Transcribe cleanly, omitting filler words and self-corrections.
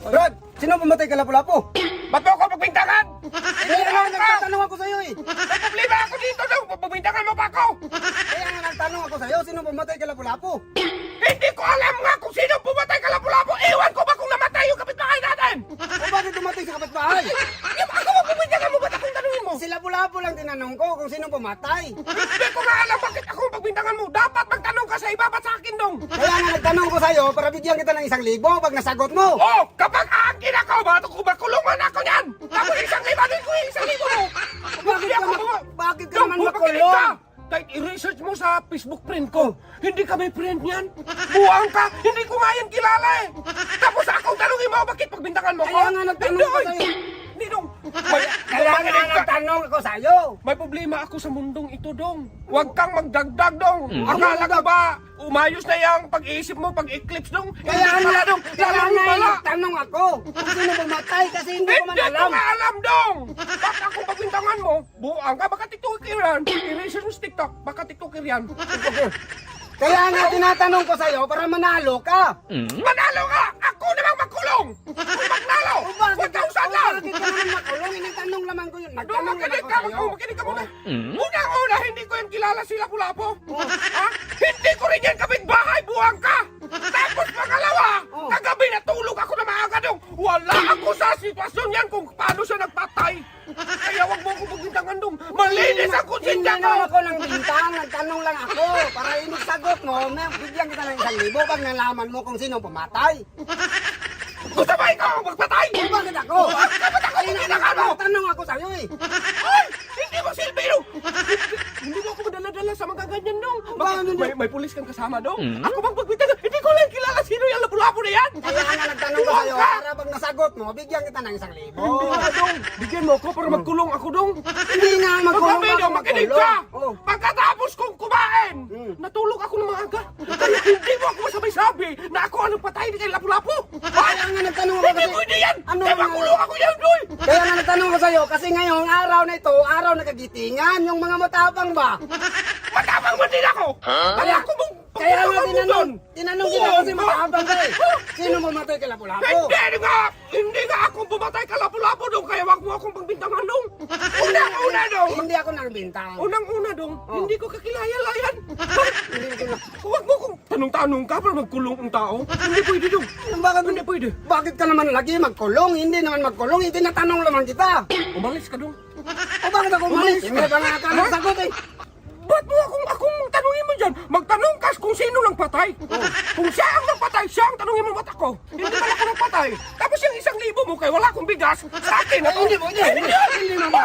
Brad, sino pumatay kay Lapu-Lapu? Ba't mo ako pagbintangan? Kaya nga nagtatanong ako sa'yo eh. May problema ako dito dong. Pagbintangan mo pa ako. Kaya nga nagtanong ako sa'yo, sino pumatay kay Lapu-Lapu? Hindi ko alam nga kung sino pumatay ka Lapu-Lapu. Ewan ko ba kung namatay yung kapitbahay natin? O bakit tumatay sa kapitbahay? Yung ako mo pagbintangan mo, ba't akong tanungin mo? Si Lapu-Lapu lang tinanong ko kung sino pumatay. Hindi ko nga alam bakit ako pagbintangan mo. Dapat magtanong ka sa iba, ba't sa akin dong? Kaya nga nagtanong ko sa'yo para bigyan kita ng 1,000 pag nasagot mo. Oh, kapag aangkin ako, makulungan ako yan. Tapos 1,000 din ko yung 1,000 mo. Bakit ka naman makulong? Kahit i-research mo sa Facebook friend ko, hindi kami friend yan. Buwang ka, hindi ko nga yan kilala eh. Tapos akong tanongin mo, bakit pagbintangan mo ko? Kaya nga nagtanong ko Hindi, sa'yo. Hindi dong. Kaya nga nagtanong ako sa'yo. May problema ako sa mundong ito, dong. Huwag kang magdagdag, dong. Akala ka ba, umayos na yung pag-iisip mo, pag-eclipse, dong? Kaya Hindi pala, nga, dong. kaya Lalaki nga pala. nagtanong ako kung sino pumatay kasi hindi ko man Hindi ko alam. nga alam, dong. Bakit akong pagbintangan mo? Buang ka, baka tiktoker yan. I-research mo sa TikTok, baka tiktoker yan. TikToker. Kaya nga tinatanong ko sa'yo para manalo ka. Manalo ka! Ako namang makulong! Kung magnalo! 1,000 lang! Bakit ka naman makulong? Nagtanong naman ko yun. Doon, Nagtanong naman makinig ko ka! sa'yo. Makinig ka muna! Unang-una, hindi ko yan kilala si Lapu-Lapu. Ha? Hindi ko rin yan kapitbahay, buwang ka! Tapos pangalawa, Oh. kagabi natulog ako na maaga dong. Wala ako sa sitwasyon yan kung paano siya nagpatay. Kaya wag mo ako pagbintangan dong. Malinis ang Hindi konsensya ko! naman ako ng bintang. Nagtanong lang ako. Para inisagot mo, may bigyan kita ng 1,000 pag nalaman mo kung sino pumatay. Gusto ba ikaw ang magpatay? O bakit ako? Bakit ako pagbintangan mo? Nagtanong ako sa'yo eh. Ay! Hindi mo silbi dong! Hindi mo ako madala-dala sa mga ganyan dong. Bakit hindi? May pulis kang kasama dong. Ako bang pagbintangan? Hindi ko lang kilala sino yung Lapu-Lapu na yan. Kaya nga nagtanong ko sa'yo para pag nasagot mo, bigyan kita ng 1,000. Hindi nga dong. Bigyan mo ako para magkulong ako dong. Hindi nga magkulong Pagkami dong, makinig ka! Oh. Pagkatapos kong kumain, natulog ako ng maaga. Kaya hindi mo ako masabi-sabi na ako ang patay ni kay Lapu-Lapu. Kaya nga nagtanong ako Hindi kasi... pwede yan! Ano Kaya nga? makulong ako yan, doy! Kaya nga nagtanong ko sa'yo kasi ngayong araw na ito, araw na kagitingan, yung mga matapang ba? Matapang mo din ako! Kaya ako mong... Kaya nga pagkulang mo tinanong doon. kita kasi Oo, matapang ka eh. Sino mamatay kay Lapu-Lapu? Hindi nga ako pumatay ka Lapu-Lapu dong, kaya wag mo akong pagbintangan dong. Unang-una dong. Hindi ako nagbintang. Unang-una dong, Oh. hindi ko kakilala-layan. Hindi ko na... Huwag mo kong tanong-tanong ka para magkulong ang tao. Hindi pwede dong. Bakit, Hindi pwede. bakit ka naman lagi magkulong? Hindi naman magkulong, itinatanong naman kita. Umalis ka dong. O bakit ako umalis? Hindi ba nga ka nagsagot eh? Ba't mo akong tanungin mo dyan? Magtanong ka kung sino lang patay. Kung siya ang nagpatay, siya ang tanungin mo ba't ako? Hindi pala ako nagpatay. Tapos yung 1,000 mo kay wala akong bigas, sa akin na to. Hindi mo, hindi. Hindi naman.